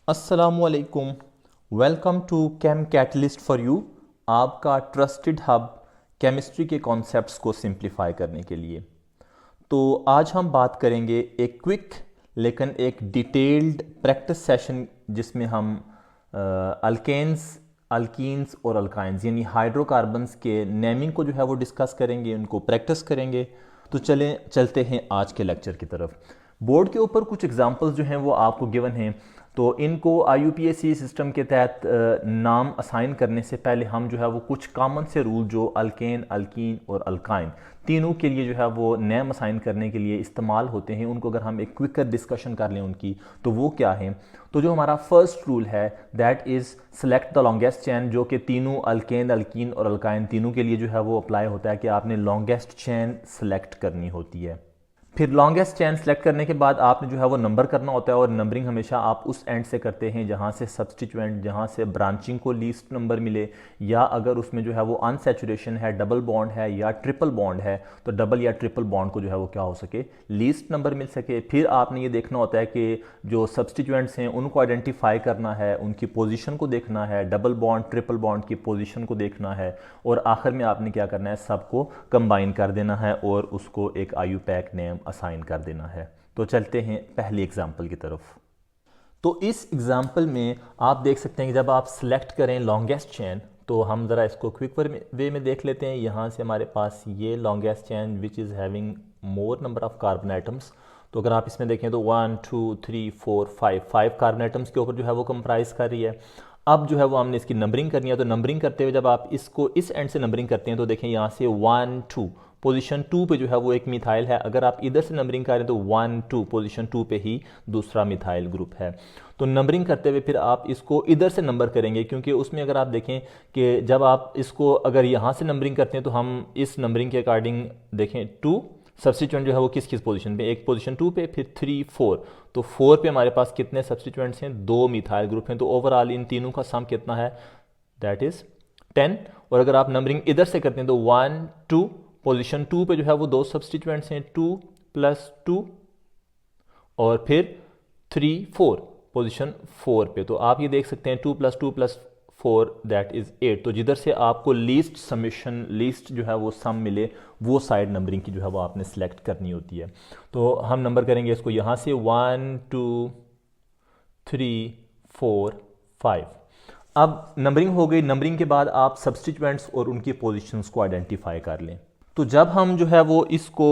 अस्सलामुअलैकुम, welcome to chem catalyst for you, आपका trusted hub chemistry के कॉन्सेप्ट्स को सिंप्लीफाई करने के लिए। तो आज हम बात करेंगे एक क्विक लेकिन एक डिटेल्ड प्रैक्टिस सेशन जिसमें हम अल्केन्स, अल्कीन्स और अल्काइंस यानी हाइड्रोकार्बन्स के नेमिंग को जो है वो डिस्कस करेंगे, उनको प्रैक्टिस करेंगे। तो चलते हैं आज के लेक्चर की तरफ। बोर्ड के ऊपर कुछ एग्जांपल्स जो हैं वो आपको गिवन हैं, तो इनको IUPAC सिस्टम के तहत नाम असाइन करने से पहले हम जो है वो कुछ कॉमन से रूल जो अल्केन, अल्कीन और अल्काइन तीनों के लिए जो है वो नेम असाइन करने के लिए इस्तेमाल होते हैं, उनको अगर हम एक क्विकर डिस्कशन कर लें उनकी, तो वो क्या है। तो जो हमारा फर्स्ट रूल है that is select the longest chain, जो कि तीनों अल्केन, अल्कीन और अल्काइन तीनों के लिए जो है वो अप्लाई होता है कि आपने लॉन्गेस्ट चैन सेलेक्ट करनी होती है। फिर लॉन्गेस्ट चैन सेलेक्ट करने के बाद आपने जो है वो नंबर करना होता है, और नंबरिंग हमेशा आप उस एंड से करते हैं जहाँ से सब्सटीट्यूएंट, जहाँ से ब्रांचिंग को लीस्ट नंबर मिले, या अगर उसमें जो है वो अनसैचुरेशन है, डबल बॉन्ड है या ट्रिपल बॉन्ड है, तो डबल या ट्रिपल बॉन्ड को जो है वो क्या हो सके, लीस्ट नंबर मिल सके। फिर आपने ये देखना होता है कि जो सब्सटीट्यूएंट्स हैं उनको आइडेंटिफाई करना है, उनकी पोजीशन को देखना है, डबल बॉन्ड ट्रिपल बॉन्ड की पोजीशन को देखना है, और आखिर में आपने क्या करना है, सबको कंबाइन कर देना है और उसको एक IUPAC नेम असाइन कर देना है। तो चलते हैं पहली एग्जांपल की तरफ। तो इस एग्जांपल में आप देख सकते हैं कि जब आप सिलेक्ट करें लॉन्गेस्ट चैन, तो हम ज़रा इसको क्विक वे में देख लेते हैं। यहाँ से हमारे पास ये longest chain which is having more number of carbon atoms. तो अगर आप इसमें देखें तो 1 2 3 4 5 कार्बन आइटम्स के ऊपर जो है वो कंप्राइज कर रही है। अब जो है वो हमने इसकी नंबरिंग करनी है। तो नंबरिंग करते हुए जब आप इसको इस एंड से नंबरिंग करते हैं तो देखें यहाँ से 1 2 पोजीशन 2 पे जो है वो एक मिथाइल है। अगर आप इधर से नंबरिंग करें तो 1 2 पोजीशन 2 पे ही दूसरा मिथाइल ग्रुप है। तो नंबरिंग करते हुए फिर आप इसको इधर से नंबर करेंगे, क्योंकि उसमें अगर आप देखें कि जब आप इसको अगर यहाँ से नंबरिंग करते हैं तो हम इस नंबरिंग के अकॉर्डिंग देखें 2 सब्सटीट्यूएंट जो है वो किस किस पोजीशन पे, एक पोजीशन 2 पे, फिर 3 4। तो 4 पे हमारे पास कितने सब्सटीट्यूएंट्स हैं, 2 मिथाइल ग्रुप हैं। तो ओवरऑल इन तीनों का सम कितना है, दैट इज 10। और अगर आप नंबरिंग इधर से करते हैं तो 1 2 पोजीशन 2 पे जो है वो 2 सब्सटीट्यूएंट्स हैं, 2 + 2, और फिर 3 4 पोजीशन 4 पे। तो आप ये देख सकते हैं 2 + 2 + 4 दैट इज 8। तो जिधर से आपको लीस्ट समेशन, लीस्ट जो है वो सम मिले, वो साइड नंबरिंग की जो है वो आपने सेलेक्ट करनी होती है। तो हम नंबर करेंगे इसको यहाँ से 1 2 3 4 5। अब नंबरिंग हो गई। नंबरिंग के बाद आप सब्सटीट्यूएंट्स और उनकी पोजीशंस को आइडेंटिफाई कर लें। तो जब हम जो है वो इसको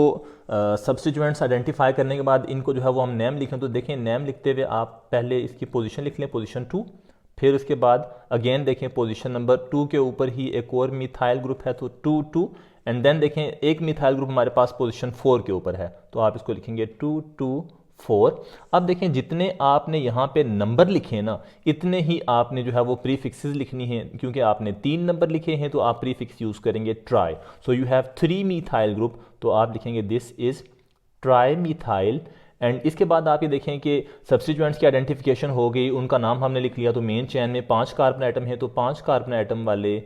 सब्सटीट्यूएंट्स आइडेंटिफाई करने के बाद इनको जो है वो हम नेम लिखें, तो देखें नेम लिखते हुए आप पहले इसकी पोजीशन लिख लें, पोजीशन 2। फिर उसके बाद अगेन देखें पोजीशन नंबर 2 के ऊपर ही एक और मिथाइल ग्रुप है, तो 2 2, एंड देन देखें एक मिथाइल ग्रुप हमारे पास पोजीशन 4 के ऊपर है, तो आप इसको लिखेंगे 2 2 4। अब देखें जितने आपने यहाँ पे नंबर लिखे ना, इतने ही आपने जो है वो प्रीफिक्सेस लिखनी है। क्योंकि आपने 3 नंबर लिखे हैं तो आप प्रीफिक्स यूज करेंगे try. So you have 3 methyl group, तो आप लिखेंगे this is trimethyl. And इसके बाद आप ये देखें कि सब्सटीट्यूएंट्स की आइडेंटिफिकेशन हो गई, उनका नाम हमने लिख लिया। तो मेन चैन में 5 कार्बन आइटम है, तो 5 कार्बन आइटम वाले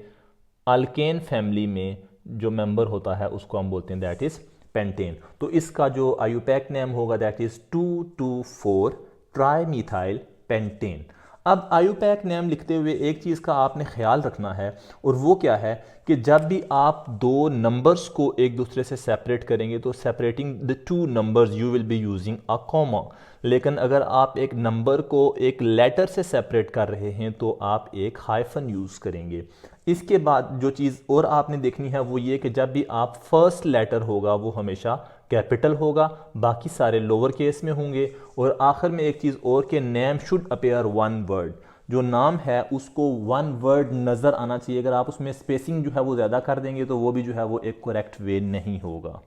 अल्केन फैमिली में जो मेंबर होता है उसको हम बोलते हैं दैट इज पेंटेन। तो इसका जो IUPAC नेम होगा दैट इज 224 ट्राईमिथाइल पेंटेन। अब IUPAC नेम लिखते हुए एक चीज़ का आपने ख्याल रखना है, और वो क्या है कि जब भी आप दो नंबर्स को एक दूसरे से सेपरेट करेंगे तो separating the 2 numbers you will be using a comma. लेकिन अगर आप एक नंबर को एक लेटर से सेपरेट कर रहे हैं तो आप एक हाइफन यूज़ करेंगे। इसके बाद जो चीज़ और आपने देखनी है वो ये कि जब भी आप फर्स्ट लेटर होगा वो हमेशा कैपिटल होगा, बाकी सारे लोअर केस में होंगे। और आखिर में एक चीज़ और कि नेम शुड अपेयर 1 वर्ड, जो नाम है उसको 1 वर्ड नज़र आना चाहिए। अगर आप उसमें स्पेसिंग जो है वो ज़्यादा कर देंगे तो वो भी जो है वो एक करेक्ट वे नहीं होगा।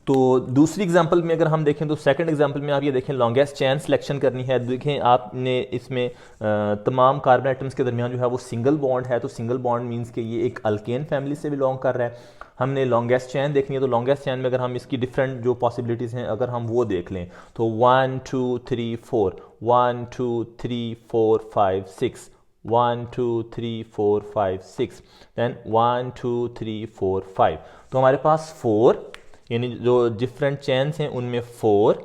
तो दूसरी एग्जांपल में अगर हम देखें तो सेकंड एग्जांपल में आप ये देखें लॉन्गेस्ट चेन सिलेक्शन करनी है। देखें आपने इसमें तमाम कार्बन आइटम्स के दरमियान जो है वो सिंगल बॉन्ड है, तो सिंगल बॉन्ड मींस कि ये एक अल्केन फैमिली से बिलोंग कर रहा है। हमने लॉन्गेस्ट चेन देखनी है, तो लॉन्गेस्ट चेन में अगर हम इसकी डिफरेंट जो पॉसिबिलिटीज़ हैं अगर हम वो देख लें तो 1 2 3 4 1 2 3 4 5 6 1 2 3 4 5 6 देन 1 2 3 4 5। तो हमारे पास 4 यानी जो डिफरेंट चेन्स हैं उनमें 4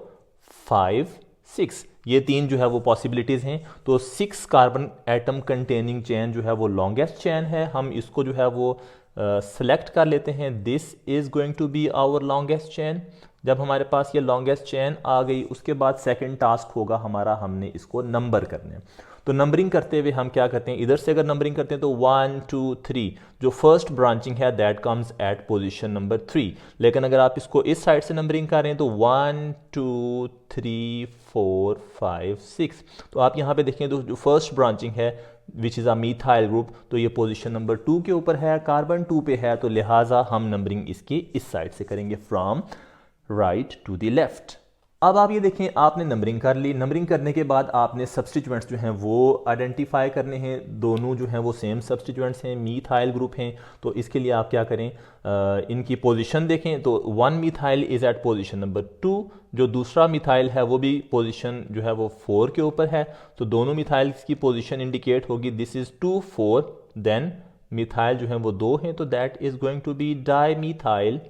5 6 ये तीन जो है वो पॉसिबिलिटीज़ हैं। तो 6 कार्बन एटम कंटेनिंग चेन जो है वो लॉन्गेस्ट चेन है। हम इसको जो है वो सेलेक्ट कर लेते हैं। This is going to be our longest chain. जब हमारे पास ये लॉन्गेस्ट चेन आ गई उसके बाद सेकंड टास्क होगा हमारा, हमने इसको नंबर करने हैं। तो नंबरिंग करते हुए हम क्या करते हैं, इधर से अगर नंबरिंग करते हैं तो 1 2 3 जो फर्स्ट ब्रांचिंग है that comes at position number 3। लेकिन अगर आप इसको इस साइड से नंबरिंग करें तो 1 2 3 4 5 6। तो आप यहाँ पे देखें तो जो फर्स्ट ब्रांचिंग है which is a methyl group, तो ये पोजीशन नंबर 2 के ऊपर है, कार्बन 2 पे है, तो लिहाजा हम नंबरिंग इसकी इस साइड से करेंगे from right to the left. अब आप ये देखें आपने नंबरिंग कर ली। नंबरिंग करने के बाद आपने सब्स्टिट्यूएंट्स जो हैं वो आइडेंटिफाई करने हैं। दोनों जो हैं वो सेम सब्स्टिट्यूएंट्स हैं, मीथाइल ग्रुप हैं। तो इसके लिए आप क्या करें, इनकी पोजीशन देखें तो 1 methyl is at position number 2, जो दूसरा मिथाइल है वो भी पोजीशन जो है वो 4 के ऊपर है। तो दोनों मिथाइल्स की पोजीशन इंडिकेट होगी दिस इज़ 2 4, देन मिथाइल जो है वो 2 हैं, तो that is going to be dimethyl.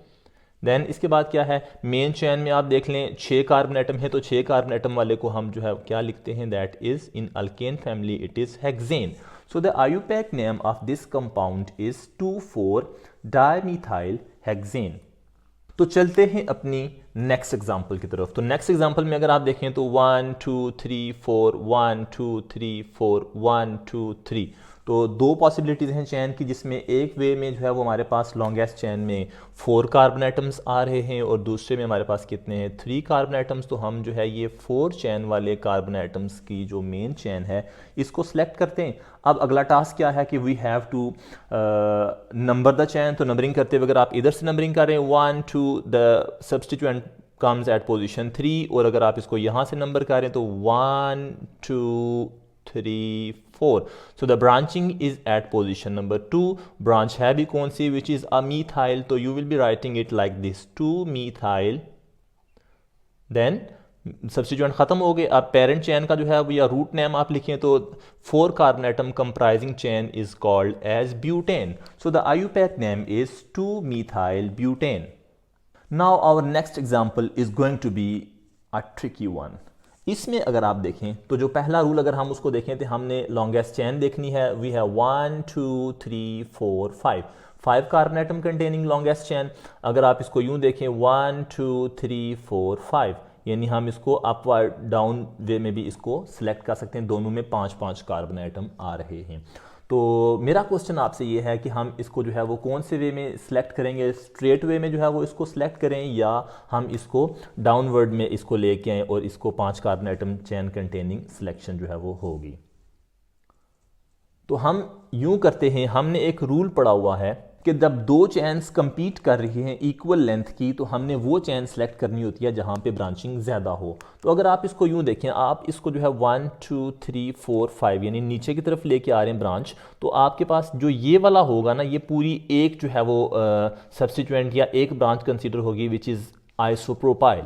Then इसके बाद क्या है, मेन चैन में आप देख लें 6 कार्बन एटम है, तो 6 कार्बन एटम वाले को हम जो है क्या लिखते हैं, that is in alkane family it is hexane. So the IUPAC name of this compound is 2,4 dimethyl hexane. तो चलते हैं अपनी नेक्स्ट एग्जांपल की तरफ। तो नेक्स्ट एग्जांपल में अगर आप देखें तो 1 2 3 4 1 2 3 4 1 2 3। तो दो पॉसिबिलिटीज़ हैं चैन की, जिसमें एक वे में जो है वो हमारे पास लॉन्गेस्ट चैन में 4 कार्बन एटम्स आ रहे हैं और दूसरे में हमारे पास कितने हैं, 3 कार्बन एटम्स। तो हम जो है ये 4 चैन वाले कार्बन एटम्स की जो मेन चैन है इसको सिलेक्ट करते हैं। अब अगला टास्क क्या है कि we have to number the chain. तो नंबरिंग करते हुए अगर आप इधर से नंबरिंग कर रहे हैं 1 2 the substituent comes at position 3, और अगर आप इसको यहाँ से नंबर करें तो 1 2 3 4। So the branching is at position number 2। Branch है भी कौन सी, विच इज अ मीथाइल। तो you will be writing it like this 2 methyl. Then substituent खत्म हो गए। अब पेरेंट चैन का जो है या रूट नेम आप लिखें तो 4 carbon atom comprising chain is called as butane. So the IUPAC name is 2 methyl butane। Now our next example is going to be a tricky one. इसमें अगर आप देखें तो जो पहला रूल अगर हम उसको देखें तो हमने लॉन्गेस्ट चैन देखनी है। We have 1 2 3 4 5 carbon atom containing longest chain. अगर आप इसको यूं देखें 1 2 3 4 5, यानी हम इसको अप व डाउन वे में भी इसको सिलेक्ट कर सकते हैं। दोनों में 5 कार्बन एटम आ रहे हैं। तो मेरा क्वेश्चन आपसे ये है कि हम इसको जो है वो कौन से वे में सिलेक्ट करेंगे, स्ट्रेट वे में जो है वो इसको सिलेक्ट करें या हम इसको डाउनवर्ड में इसको लेके आएँ और इसको 5 कार्बन एटम चैन कंटेनिंग सिलेक्शन जो है वो होगी। तो हम यूं करते हैं, हमने एक रूल पढ़ा हुआ है कि जब दो चैन्स कंपीट कर रही हैं इक्वल लेंथ की तो हमने वो चैन सेलेक्ट करनी होती है जहां पे ब्रांचिंग ज़्यादा हो। तो अगर आप इसको यूं देखें, आप इसको जो है 1 2 3 4 5 यानी नीचे की तरफ लेके आ रहे हैं ब्रांच, तो आपके पास जो ये वाला होगा ना, ये पूरी एक जो है वो सब्स्टिट्यूएंट या एक ब्रांच कंसिडर होगी विच इज़ आइसोप्रोपाइल।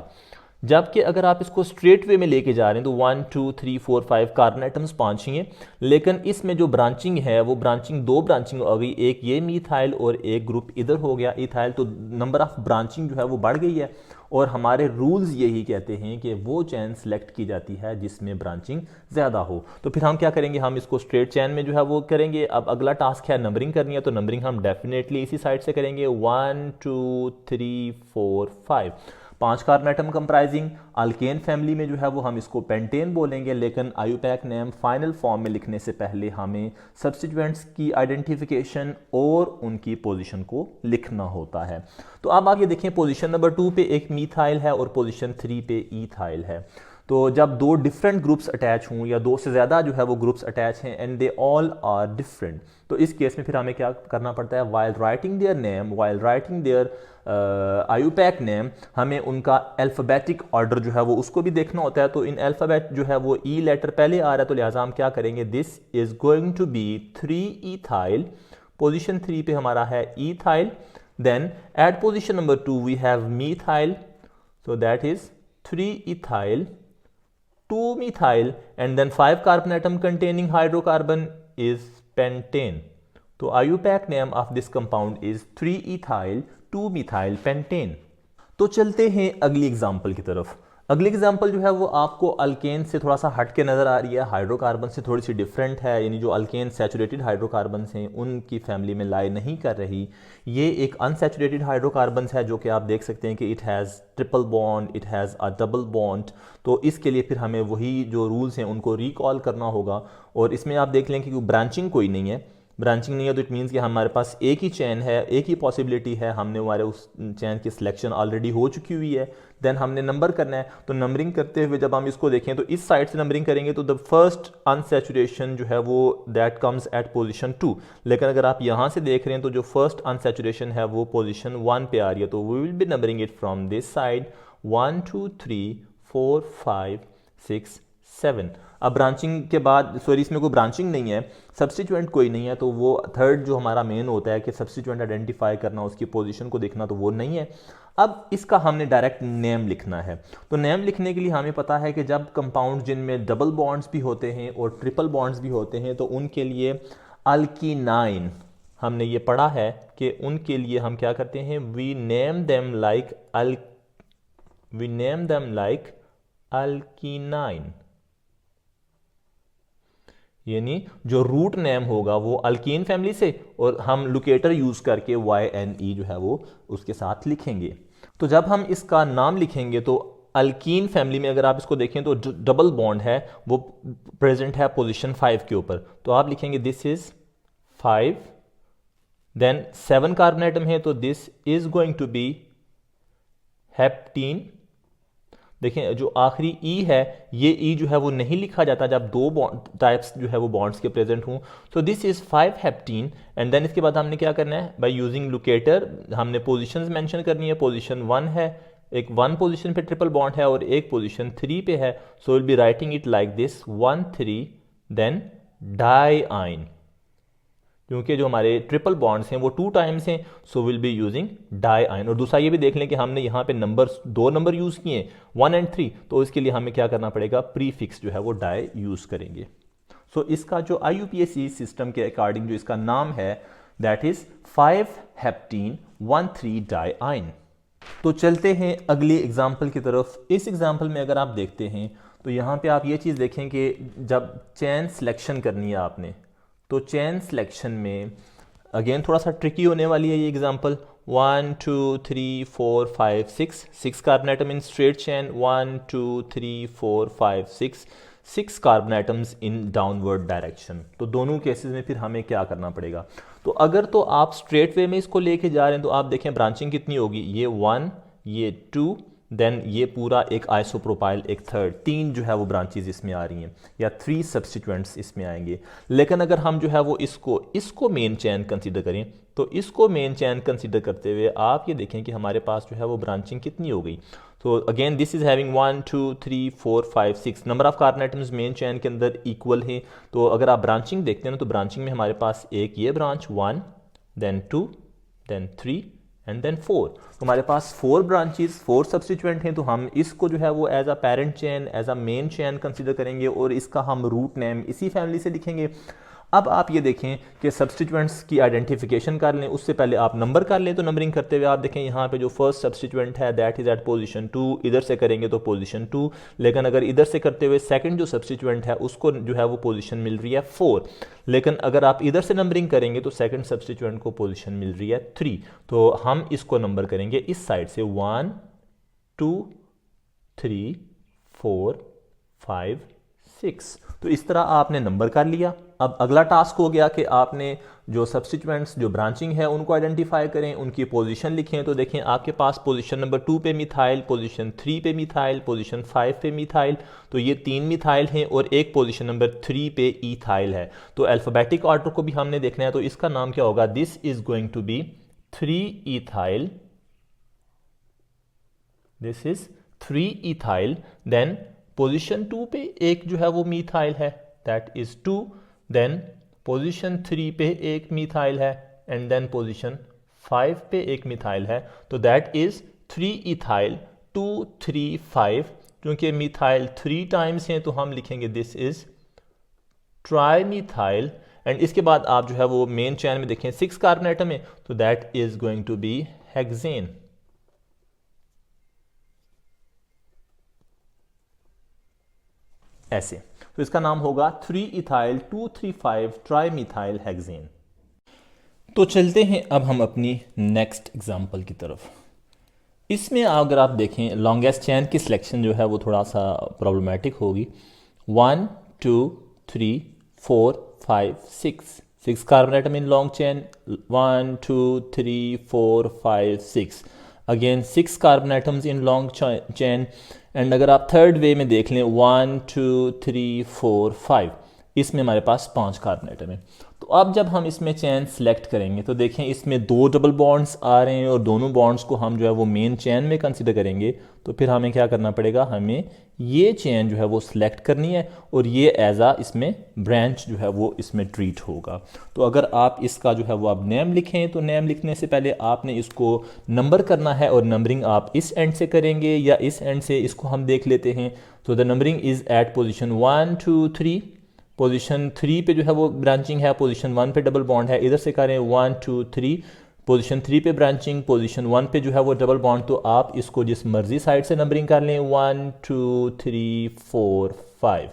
जबकि अगर आप इसको स्ट्रेट वे में लेके जा रहे हैं तो 1 2 3 4 5 कार्बन एटम्स 5 ही हैं, लेकिन इसमें जो ब्रांचिंग है वो ब्रांचिंग 2 ब्रांचिंग हो गई, एक ये मीथाइल और एक ग्रुप इधर हो गया इथाइल। तो नंबर ऑफ ब्रांचिंग जो है वो बढ़ गई है और हमारे रूल्स यही कहते हैं कि वो चैन सेलेक्ट की जाती है जिसमें ब्रांचिंग ज़्यादा हो। तो फिर हम क्या करेंगे, हम इसको स्ट्रेट चैन में जो है वो करेंगे। अब अगला टास्क है नंबरिंग करनी है, तो नंबरिंग हम डेफिनेटली इसी साइड से करेंगे 1 2 3 4 5। 5 carbon atom comprising alkane family में जो है वो हम इसको पेंटेन बोलेंगे, लेकिन IUPAC नेम फाइनल फॉर्म में लिखने से पहले हमें सब्स्टिट्यूएंट्स की आइडेंटिफिकेशन और उनकी पोजीशन को लिखना होता है। तो अब आप ये देखें पोजीशन नंबर 2 पे एक मीथाइल है और पोजीशन 3 पे ईथाइल है। तो जब दो डिफरेंट ग्रुप्स अटैच हों या दो से ज़्यादा जो है वो ग्रुप्स अटैच हैं and they all are different, तो इस केस में फिर हमें क्या करना पड़ता है, while writing their name, while writing their IUPAC name, हमें उनका अल्फ़ाबेटिक ऑर्डर जो है वो उसको भी देखना होता है। तो इन अल्फ़ाबेट जो है वो ई लेटर पहले आ रहा है, तो लिहाजा हम क्या करेंगे, this is going to be 3 ethyl, position 3 पे हमारा है ethyl. Then at position number 2 we have methyl, so that is 3 ethyl, 2 methyl, and then 5 carbon atom containing hydrocarbon is pentane. तो IUPAC name of this compound is 3 ethyl 2 methyl pentane. तो चलते हैं अगली example की तरफ। अगली example जो है वो आपको अल्केन से थोड़ा सा हट के नज़र आ रही है, हाइड्रोकार्बन से थोड़ी सी डिफरेंट है, यानी जो अल्केन सैचुरेटेड हाइड्रोकार्बन हैं उनकी फैमिली में लाई नहीं कर रही। ये एक अनसैचुरेटेड हाइड्रोकार्बन है जो कि आप देख सकते हैं कि it has triple bond, it has a double bond. तो इसके लिए फिर हमें वही जो रूल्स हैं उनको रिकॉल करना होगा। और इसमें आप देख लें कि ब्रांचिंग कोई नहीं है, ब्रांचिंग नहीं है, तो इट मीन्स कि हमारे पास एक ही चैन है, एक ही पॉसिबिलिटी है, हमने हमारे उस चैन की सिलेक्शन ऑलरेडी हो चुकी हुई है। देन हमने नंबर करना है, तो नंबरिंग करते हुए जब हम इसको देखें तो इस साइड से नंबरिंग करेंगे तो द फर्स्ट अनसैचुरेशन जो है वो दैट कम्स एट पोजीशन 2। लेकिन अगर आप यहाँ से देख रहे हैं तो जो फर्स्ट अनसैचुरेशन है वो पोजीशन 1 पे आ रही है, तो we will be numbering it from this side 1 2 3 4 5 6 7। अब ब्रांचिंग के बाद, सॉरी इसमें कोई ब्रांचिंग नहीं है, सब्स्टिट्यूएंट कोई नहीं है, तो वो थर्ड जो हमारा मेन होता है कि सब्स्टिट्यूएंट आइडेंटिफाई करना, उसकी पोजीशन को देखना, तो वो नहीं है। अब इसका हमने डायरेक्ट नेम लिखना है। तो नेम लिखने के लिए हमें पता है कि जब कंपाउंड जिनमें डबल बॉन्ड्स भी होते हैं और ट्रिपल बॉन्ड्स भी होते हैं तो उनके लिए अल्कीनाइन, हमने ये पढ़ा है कि उनके लिए हम क्या करते हैं, वी नेम देम लाइक अल्कीनाइन, यानी जो रूट नेम होगा वो अल्कीन फैमिली से, और हम लोकेटर यूज करके YNE जो है वो उसके साथ लिखेंगे। तो जब हम इसका नाम लिखेंगे तो अल्कीन फैमिली में अगर आप इसको देखें तो डबल बॉन्ड है वो प्रेजेंट है पोजीशन 5 के ऊपर, तो आप लिखेंगे this is 5, then 7 carbon atom है तो this is going to be heptene. देखें जो आखिरी ई है, ये ई जो है वो नहीं लिखा जाता जब दो टाइप्स जो है वो बॉन्ड्स के प्रेजेंट हों। So this is 5 heptene, and then इसके बाद हमने क्या करना है, बाय यूजिंग लोकेटर हमने पोजीशंस मेंशन करनी है। पोजीशन 1 है, एक 1 पोजीशन पे ट्रिपल बॉन्ड है और एक पोजीशन 3 पे है, so will be writing it like this 1 3 then diyne, क्योंकि जो हमारे ट्रिपल बॉन्ड्स हैं वो 2 टाइम्स हैं, सो विल बी यूजिंग डाइआइन। और दूसरा ये भी देख लें कि हमने यहाँ पे दो नंबर यूज़ किए 1 और 3, तो इसके लिए हमें क्या करना पड़ेगा, प्रीफिक्स जो है वो डाई यूज़ करेंगे। सो इसका जो IUPAC सिस्टम के अकॉर्डिंग जो इसका नाम है दैट इज 5 हेप्टीन 1 3 डाइआइन। तो चलते हैं अगली एग्जाम्पल की तरफ। इस एग्जाम्पल में अगर आप देखते हैं तो यहाँ पे आप ये चीज़ देखें कि जब चैन सिलेक्शन करनी है आपने, तो चैन सिलेक्शन में अगेन थोड़ा सा ट्रिकी होने वाली है ये example. 1 2 3 4 5 6 carbon atom in straight chain, 1 2 3 4 5 6 carbon atoms in downward direction. तो दोनों केसेस में फिर हमें क्या करना पड़ेगा, तो अगर तो आप स्ट्रेट वे में इसको लेके जा रहे हैं तो आप देखें ब्रांचिंग कितनी होगी, ये 1 ये 2 देन ये पूरा एक आइसोप्रोपाइल एक थर्ड, 3 जो है वो ब्रांचेज इसमें आ रही हैं या 3 सब्स्टिट्यूएंट्स इसमें आएंगे। लेकिन अगर हम जो है वो इसको मेन चैन कंसीडर करें तो इसको मेन चैन कंसीडर करते हुए आप ये देखें कि हमारे पास जो है वो ब्रांचिंग कितनी हो गई। तो again this is having 1 2 3 4 5 6 number of carbon atoms main चैन के अंदर इक्वल है। तो अगर आप ब्रांचिंग देखते हैं ना तो ब्रांचिंग में हमारे पास एक ये branch 1 then 2 then 3 and then 4, तो हमारे पास 4 ब्रांचेस 4 सब्स्टिट्यूएंट हैं। तो हम इसको जो है वो as a parent chain as a main chain consider करेंगे और इसका हम रूट नेम इसी फैमिली से लिखेंगे। अब आप ये देखें कि सब्स्टिट्यूएंट्स की आइडेंटिफिकेशन कर लें, उससे पहले आप नंबर कर लें। तो नंबरिंग करते हुए आप देखें यहाँ पे जो फर्स्ट सब्स्टिट्यूएंट है दैट इज एट पोजीशन 2, इधर से करेंगे तो पोजीशन 2, लेकिन अगर इधर से करते हुए सेकंड जो सब्स्टिट्यूएंट है उसको जो है वो पोजीशन मिल रही है 4, लेकिन अगर आप इधर से नंबरिंग करेंगे तो सेकंड सब्स्टिट्यूएंट को पोजीशन मिल रही है 3। तो हम इसको नंबर करेंगे इस साइड से 1 2 3 4 5 6। तो इस तरह आपने नंबर कर लिया। अब अगला टास्क हो गया कि आपने जो सब्स्टिट्यूएंट्स जो ब्रांचिंग है उनको आइडेंटिफाई करें, उनकी पोजीशन लिखें। तो देखें आपके पास पोजीशन नंबर 2 पे मिथाइल, पोजीशन 3 पे मिथाइल, पोजीशन 5 पे मिथाइल, तो ये 3 मिथाइल हैं और एक पोजीशन नंबर 3 पे ईथाइल है। तो अल्फ़ाबेटिक ऑर्डर को भी हमने देखना है, तो इसका नाम क्या होगा? This is going to be 3 ethyl, this is 3 ethyl. Then position 2 पे एक जो है वो मीथाइल है, दैट इज 2। देन पोजीशन 3 पे एक मिथाइल है एंड देन पोजीशन 5 पे एक मिथाइल है, तो दैट इज 3 इथाइल 2 3 5। क्योंकि मिथाइल 3 टाइम्स हैं तो हम लिखेंगे this is trimethyl. And इसके बाद आप जो है वो मेन चैन में देखें 6 कार्बन एटम है, तो that is going to be hexane. ऐसे, तो इसका नाम होगा 3 इथाइल 235 ट्राई मिथाइल हेक्सेन। तो चलते हैं अब हम अपनी नेक्स्ट एग्जांपल की तरफ। इसमें अगर आप देखें लॉन्गेस्ट चैन की सिलेक्शन जो है वो थोड़ा सा प्रॉब्लमेटिक होगी। 1 2 3 4 5 6 carbon atom in long chain, 1 2 3 4 5 6, again 6 carbon atoms in long chain. And अगर आप थर्ड वे में देख लें 1 2 3 4 5, इसमें हमारे पास 5 कार्बन एटम है। तो अब जब हम इसमें चैन सेलेक्ट करेंगे तो देखें इसमें 2 डबल बॉन्ड्स आ रहे हैं और दोनों बॉन्ड्स को हम जो है वो मेन चैन में कंसिडर करेंगे। तो फिर हमें क्या करना पड़ेगा? हमें ये चैन जो है वो सिलेक्ट करनी है और ये एज आ इसमें ब्रांच जो है वो इसमें ट्रीट होगा। तो अगर आप इसका जो है वो आप नेम लिखें तो नेम लिखने से पहले आपने इसको नंबर करना है और नंबरिंग आप इस एंड से करेंगे या इस एंड से, इसको हम देख लेते हैं। तो the numbering is at position 1 2 3। Position 3 पे जो है वो ब्रांचिंग है, पोजीशन 1 पे डबल बॉन्ड है, इधर से करें 1 2 3। पोजीशन 3 पे ब्रांचिंग, पोजीशन 1 पे जो है वो डबल बॉन्ड। तो आप इसको जिस मर्जी साइड से नंबरिंग कर लें 1 2 3 4 5।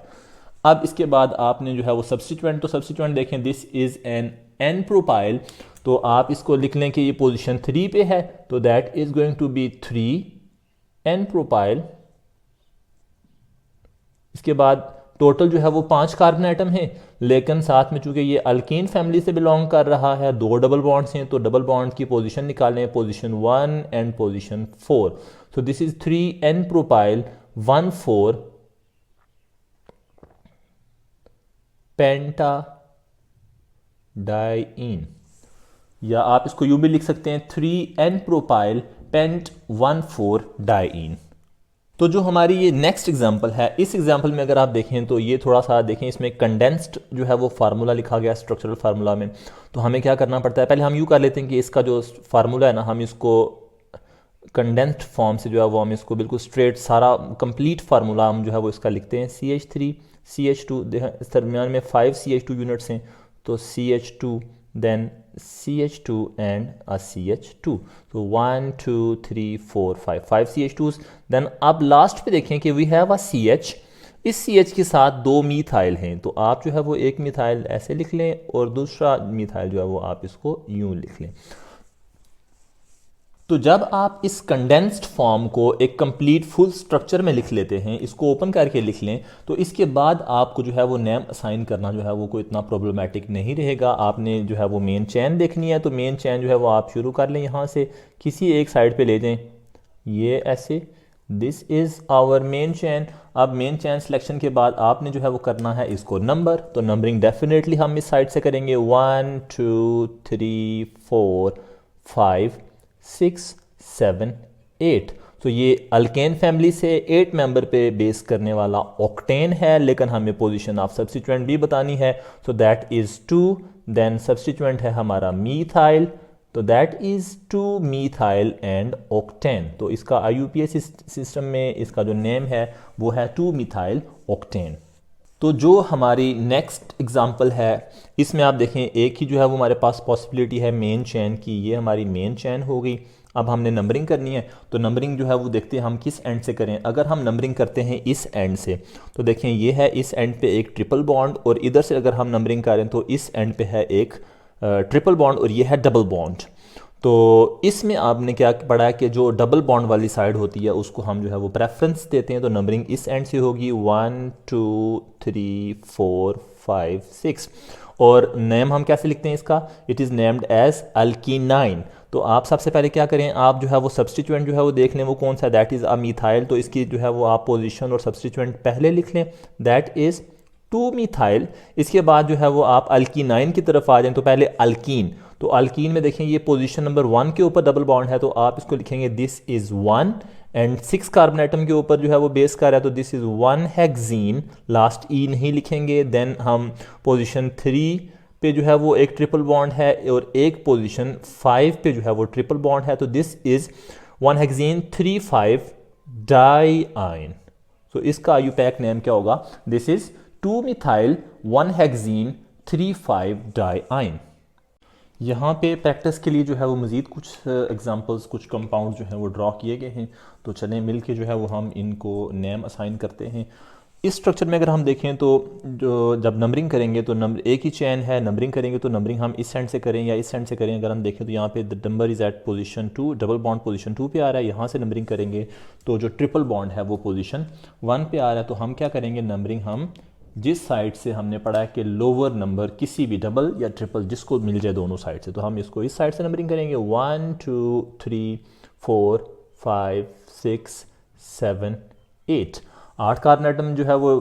अब इसके बाद आपने जो है वो सब्स्टिट्यूएंट, तो सब्स्टिट्यूएंट देखें this is N N propyl. तो आप इसको लिख लें कि ये पोजीशन 3 पे है, तो that is going to be 3 N propyl. इसके बाद टोटल जो है वो 5 कार्बन एटम है, लेकिन साथ में चूंकि ये अल्कीन फैमिली से बिलोंग कर रहा है, 2 डबल बॉन्ड्स हैं, तो डबल बॉन्ड की पोजीशन निकालें, position 1 and position 4। So this is 3 N propyl 1 4 pentadiene, या आप इसको यूं भी लिख सकते हैं 3 एन प्रोपाइल पेंट 1 4 डाइईन। तो जो हमारी ये नेक्स्ट एग्जांपल है, इस एग्जांपल में अगर आप देखें तो ये थोड़ा सा देखें, इसमें कंडेंस्ड जो है वो फार्मूला लिखा गया स्ट्रक्चरल फार्मूला में। तो हमें क्या करना पड़ता है? पहले हम यूँ कर लेते हैं कि इसका जो फार्मूला है ना, हम इसको कंडेंस्ड फॉर्म से जो है वो हम इसको बिल्कुल स्ट्रेट सारा कंप्लीट फार्मूला हम जो है वो इसका लिखते हैं। CH3 CH2, इस दरमियान में 5 CH2 यूनिट्स हैं, तो CH2 then CH2 and CH2। तो 1 2 3 4 5 CH2s। देन अब लास्ट पे देखें कि वी हैव अ CH, इस CH के साथ 2 मिथाइल हैं, तो आप जो है वो एक मिथाइल ऐसे लिख लें और दूसरा मिथाइल जो है वो आप इसको यूं लिख लें। तो जब आप इस कंडेंस्ड फॉर्म को एक कंप्लीट फुल स्ट्रक्चर में लिख लेते हैं, इसको ओपन करके लिख लें, तो इसके बाद आपको जो है वो नेम असाइन करना जो है वो कोई इतना प्रॉब्लमेटिक नहीं रहेगा। आपने जो है वो मेन चैन देखनी है, तो मेन चैन जो है वो आप शुरू कर लें, यहाँ से किसी एक साइड पे ले जाएं, ये ऐसे, this is our main chain. अब मेन चैन सिलेक्शन के बाद आपने जो है वो करना है इसको नंबर, तो नंबरिंग डेफिनेटली हम इस साइड से करेंगे 1 2 3 4 5 6 7 8। तो ये अल्केन फैमिली से 8 मेंबर पे बेस करने वाला ऑक्टेन है, लेकिन हमें पोजीशन ऑफ सब्स्टिट्यूएंट भी बतानी है, so that is 2। Then substituent है हमारा मीथाइल, तो that is 2 methyl and octane. तो इसका IUPAC सिस्टम में इसका जो नेम है वो है 2 मीथाइल ऑक्टेन। तो जो हमारी नेक्स्ट एग्जांपल है, इसमें आप देखें एक ही जो है वो हमारे पास पॉसिबिलिटी है मेन चैन की, ये हमारी मेन चैन हो गई। अब हमने नंबरिंग करनी है, तो नंबरिंग जो है वो देखते हैं हम किस एंड से करें। अगर हम नंबरिंग करते हैं इस एंड से, तो देखें ये है इस एंड पे एक ट्रिपल बॉन्ड, और इधर से अगर हम नंबरिंग करें तो इस एंड पे है एक ट्रिपल बॉन्ड और ये है डबल बॉन्ड। तो इसमें आपने क्या पढ़ा है कि जो डबल बॉन्ड वाली साइड होती है उसको हम जो है वो प्रेफरेंस देते हैं, तो नंबरिंग इस एंड से होगी 1 2 3 4 5 6। और नेम हम कैसे लिखते हैं इसका, इट इज़ नेम्ड एज अल्कीनाइन। तो आप सबसे पहले क्या करें, आप जो है वो सब्सटीट्यूएंट जो है वो देख लें वो कौन सा है, दैट इज़ अ मिथाइल। तो इसकी जो है वो आप पोजीशन और सब्सटीट्यूएंट पहले लिख लें, दैट इज़ 2 मिथाइल। इसके बाद जो है वो आप अल्कीनाइन की तरफ आ जाएं, तो पहले अल्कीन। तो अल्कीन में देखें ये पोजीशन नंबर 1 के ऊपर डबल बॉन्ड है, तो आप इसको लिखेंगे this is 1, and 6 carbon atom के ऊपर जो है वो बेस कर रहा है, तो दिस इज़ 1 हेक्सीन, लास्ट ई नहीं लिखेंगे। देन हम पोजीशन 3 पे जो है वो एक ट्रिपल बॉन्ड है, और एक पोजीशन 5 पे जो है वो ट्रिपल बॉन्ड है, तो दिस इज़ 1 हेक्सीन 3,5 डाइआइन। तो इसका आईयूपैक नेम क्या होगा, दिस इज़ 2 मिथाइल 1 हेक्सीन 3,5 डाइआइन। यहाँ पे प्रैक्टिस के लिए जो है वो मज़ीद कुछ एग्जांपल्स, कुछ कंपाउंड जो हैं वो ड्रॉ किए गए हैं, तो चलें मिल के जो है वो हम इनको नेम असाइन करते हैं। इस स्ट्रक्चर में अगर हम देखें तो जो जब नंबरिंग करेंगे तो नंबर एक ही चैन है, नंबरिंग करेंगे तो नंबरिंग हम इस एंड से करें या इस एंड से करें। अगर हम देखें तो यहाँ पे the number is at position 2, double bond position 2 पे आ रहा है, यहाँ से नंबरिंग करेंगे तो जो ट्रिपल बॉन्ड है वो पोजीशन 1 पे आ रहा है। तो हम क्या करेंगे, नंबरिंग हम जिस साइड से हमने पढ़ा है कि लोअर नंबर किसी भी डबल या ट्रिपल जिसको मिल जाए दोनों साइड से, तो हम इसको इस साइड से नंबरिंग करेंगे 1 2 3 4 5 6 7 8। 8 कार्बन एटम जो है वो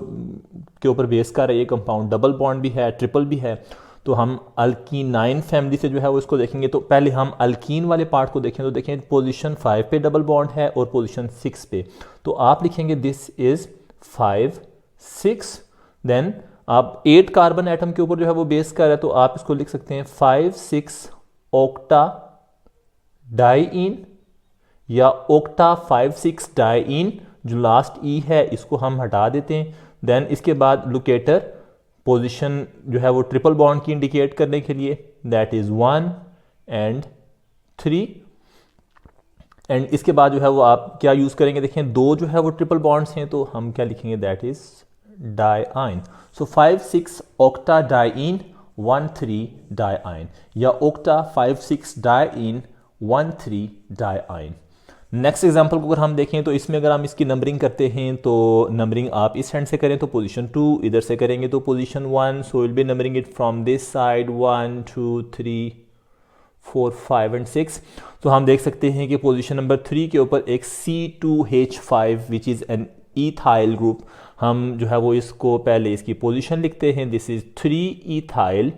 के ऊपर बेस कर है ये कंपाउंड, डबल बॉन्ड भी है ट्रिपल भी है। तो हम अल्कीनाइन फैमिली से जो है वो इसको देखेंगे, तो पहले हम अल्कीन वाले पार्ट को देखें, तो देखें पोजीशन 5 पे डबल बॉन्ड है और पोजीशन 6 पे, तो आप लिखेंगे दिस इज़ 5 6। देन आप 8 कार्बन एटम के ऊपर जो है वो बेस कर है, तो आप इसको लिख सकते हैं 5 6 ऑक्टा डाइइन या ऑक्टा 5 6 डाइइन। जो लास्ट ई है इसको हम हटा देते हैं। देन इसके बाद लोकेटर पोजीशन जो है वो ट्रिपल बॉन्ड की इंडिकेट करने के लिए, दैट इज 1 एंड 3। एंड इसके बाद जो है वो आप क्या यूज करेंगे, देखें दो जो है वो ट्रिपल बॉन्ड्स हैं, तो हम क्या लिखेंगे, that is diyne. So 5 6 octa diene 1 3 diyne या octa 5 6 diene 1 3 diyne. Next example को अगर हम देखें तो इसमें अगर हम इसकी नंबरिंग करते हैं तो नंबरिंग आप इस हैंड से करें तो पोजीशन 2, इधर से करेंगे तो position 1। So will be numbering it from this side 1 2 3 4 5 and 6। तो हम देख सकते हैं कि पोजीशन नंबर 3 के ऊपर एक C2H5 which is an ethyl group, हम जो है वो इसको पहले इसकी पोजीशन लिखते हैं, दिस इज़ 3 इथाइल।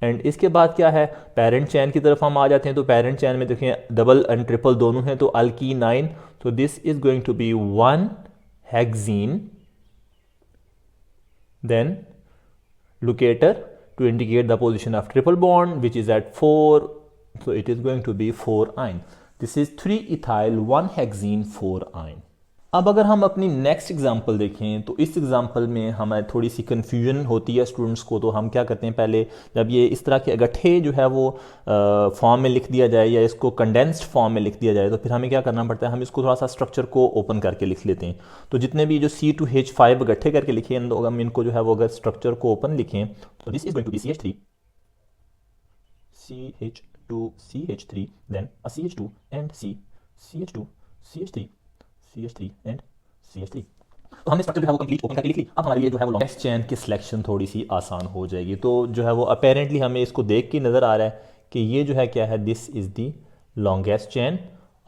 एंड इसके बाद क्या है, पेरेंट चैन की तरफ हम आ जाते हैं, तो पेरेंट चैन में देखें डबल एंड ट्रिपल दोनों हैं, तो अल्कीनाइन, तो this is going to be 1 hexene. Then locator to indicate the position of triple bond which is at 4, so it is going to be 4-ine. This is 3 ethyl 1 hexene 4-ine. अब अगर हम अपनी next example देखें तो इस example में हमें थोड़ी सी कन्फ्यूजन होती है स्टूडेंट्स को। तो हम क्या करते हैं, पहले जब ये इस तरह के इकट्ठे जो है वो फॉर्म में लिख दिया जाए या इसको कंडेंस्ड फॉर्म में लिख दिया जाए, तो फिर हमें क्या करना पड़ता है, हम इसको थोड़ा सा स्ट्रक्चर को ओपन करके लिख लेते हैं। तो जितने भी जो C2H5 इकट्ठे करके लिखे हैं, तो हम इनको जो है वो अगर स्ट्रक्चर को ओपन लिखें तो this is going to be CH3 CH3, then a CH2 and C, CH2 CH3 CH3 and CH3। तो हमने स्ट्रक्चर जो है वो कंप्लीट ओपन करके लिख ली। अब हमारे लिए जो है वो लॉन्गेस्ट चेन की सिलेक्शन थोड़ी सी आसान हो जाएगी। तो जो है वो अपेरेंटली हमें इसको देख के नज़र आ रहा है कि ये जो है क्या है, this is the longest chain.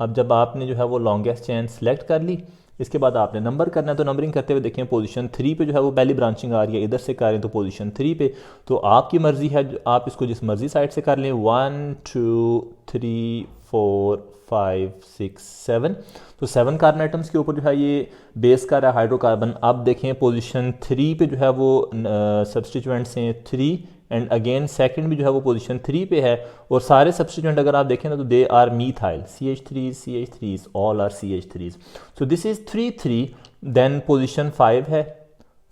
अब जब आपने जो है वो लॉन्गेस्ट चेन सेलेक्ट कर ली, इसके बाद आपने नंबर करना है। तो नंबरिंग करते हुए देखें पोजीशन 3 पे जो है वो पहली ब्रांचिंग आ रही है, इधर से करें तो पोजीशन 3 पे। तो आपकी मर्ज़ी है, आप इसको जिस मर्ज़ी साइड से कर लें, 1 2 3 4 5 6 7। तो 7 कार्बन आइटम्स के ऊपर जो है ये बेस का रहा है हाइड्रोकार्बन। अब देखें पोजीशन 3 पे जो है वो सब्सटीट्यूएंट्स हैं 3, एंड अगेन सेकंड भी जो है वो पोजीशन 3 पे है, और सारे सब्सटीट्यूएंट अगर आप देखें ना तो they are methyl, CH3 all are CH3। So this is 3 3। Then position 5 है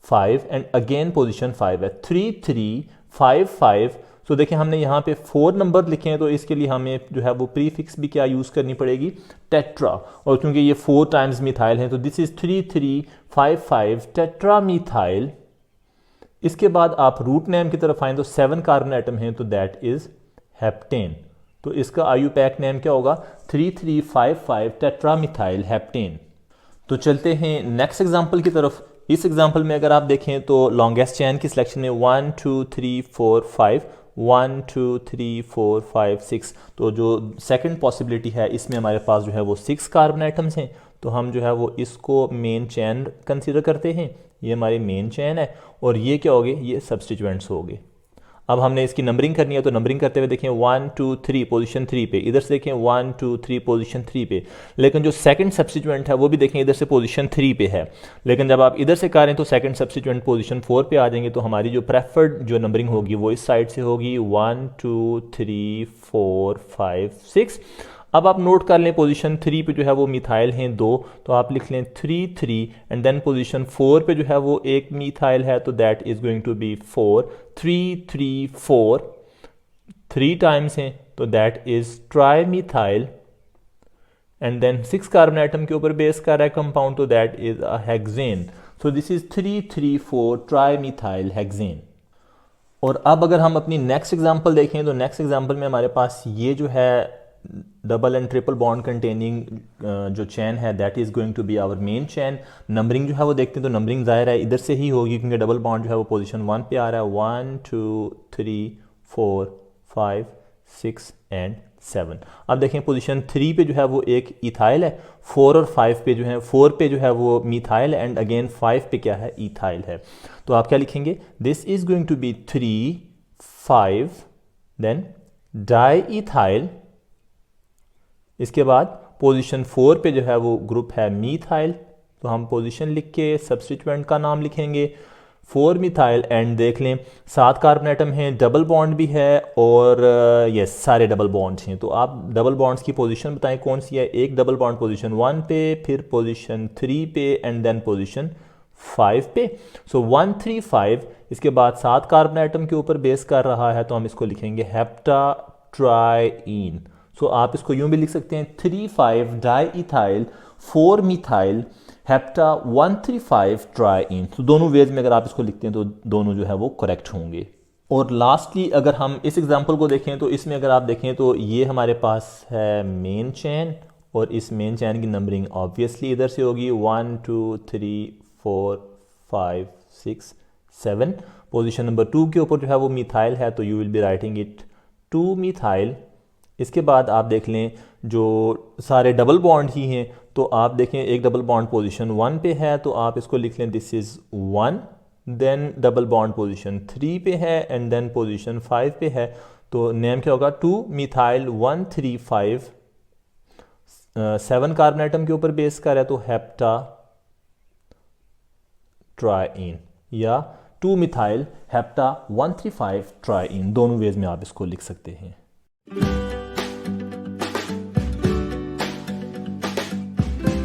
5, एंड अगेन पोजीशन 5 है 3 3 5 5। तो देखें हमने यहाँ पे 4 नंबर लिखे हैं, तो इसके लिए हमें जो है वो प्रीफिक्स भी क्या यूज़ करनी पड़ेगी, टेट्रा। और क्योंकि ये 4 टाइम्स मिथाइल है, तो दिस इज 3 3 5 5 टेट्रा मिथाइल। इसके बाद आप रूट नेम की तरफ आएँ तो 7 कार्बन एटम हैं, तो दैट इज हेप्टेन। तो इसका IUPAC नेम क्या होगा? 3355 टेट्रामिथाइल हेप्टेन। तो चलते हैं नेक्स्ट एग्जांपल की तरफ। इस एग्जांपल में अगर आप देखें तो लॉन्गेस्ट चेन की सिलेक्शन में 1 2 3 4 5 1 2 3 4 5 6। तो जो सेकंड पॉसिबिलिटी है इसमें हमारे पास जो है वो 6 कार्बन आइटम्स हैं। तो हम जो है वो इसको मेन चेन कंसीडर करते हैं। ये हमारी मेन चेन है और ये क्या हो गए? ये सब्स्टिट्यूएंट्स हो गए। अब हमने इसकी नंबरिंग करनी है, तो नंबरिंग करते हुए देखें 1 2 3 पोजीशन 3 पे, इधर से देखें 1 2 3 पोजीशन 3 पे। लेकिन जो सेकंड सब्स्टिट्यूएंट है वो भी देखें इधर से पोजीशन 3 पे है। लेकिन जब आप इधर से करें तो सेकंड सब्स्टिट्यूएंट पोजीशन 4 पे आ जाएंगे। तो हमारी जो प्रेफर्ड जो नंबरिंग होगी वो इस साइड से होगी 1 2 3 4 5 6। अब आप नोट कर लें पोजीशन 3 पे जो है वो मिथाइल हैं 2, तो आप लिख लें 3 3 एंड देन पोजीशन 4 पे जो है वो एक मिथाइल है, तो that is going to be 4 3 3 4 3 times हैं, तो that is trimethyl. And then 6 carbon item के ऊपर बेस कर रहा है कंपाउंड, तो that is a hexane. So this is 3 3 4 trimethyl hexane. और अब अगर हम अपनी नेक्स्ट एग्जांपल देखें तो नेक्स्ट एग्जांपल में हमारे पास ये जो है double and triple bond containing जो चेन है that is going to be our main chain. Numbering जो है वो देखते हैं, तो नंबरिंग ज़ाहिर है इधर से ही होगी क्योंकि डबल बॉन्ड जो है वो पोजीशन 1 पे आ रहा है। 1 2 3 4 5 6 एंड 7। अब देखें पोजीशन 3 पे जो है वो एक इथाइल है, 4 और 5 पे जो है 4 पे जो है वो मिथाइल एंड अगेन 5 पे क्या है? इथाइल है। तो आप क्या लिखेंगे? This is going to be 3 5 then diethyl. इसके बाद पोजीशन 4 पे जो है वो ग्रुप है मिथाइल, तो हम पोजीशन लिख के सब्स्टिट्यूएंट का नाम लिखेंगे 4 मिथाइल। एंड देख लें 7 कार्बन आइटम हैं, डबल बॉन्ड भी है और यस सारे डबल बॉन्ड्स हैं। तो आप डबल बॉन्ड्स की पोजीशन बताएं कौन सी है? एक डबल बॉन्ड पोजीशन 1 पे, फिर पोजीशन 3 पे एंड देन पोजीशन 5 पे। सो 1 3 5, इसके बाद 7 कार्बन आइटम के ऊपर बेस कर रहा है, तो हम इसको लिखेंगे हेप्टा ट्राईन। सो आप इसको यूं भी लिख सकते हैं 3 5 di ethyl 4 methyl hepta 135 trying. तो दोनों वेज में अगर आप इसको लिखते हैं तो दोनों जो है वो करेक्ट होंगे। और लास्टली अगर हम इस एग्जांपल को देखें तो इसमें अगर आप देखें तो ये हमारे पास है मेन चेन, और इस मेन चेन की नंबरिंग ऑब्वियसली इधर से होगी 1 2 3 4 5 6 7। पोजीशन नंबर 2 के ऊपर जो है वो मिथाइल है, तो you will be writing it 2 methyl. इसके बाद आप देख लें जो सारे डबल बॉन्ड ही हैं, तो आप देखें एक डबल बॉन्ड पोजीशन 1 पे है, तो आप इसको लिख लें this is 1। Then double bond position 3 पे है एंड देन पोजीशन 5 पे है, तो नेम क्या होगा? 2 मिथाइल 135। 7 कार्बन आइटम के ऊपर बेस कर है, तो हेप्टा ट्राईन या 2 मिथाइल हेप्टा 135 ट्राईन। दोनों वेज में आप इसको लिख सकते हैं।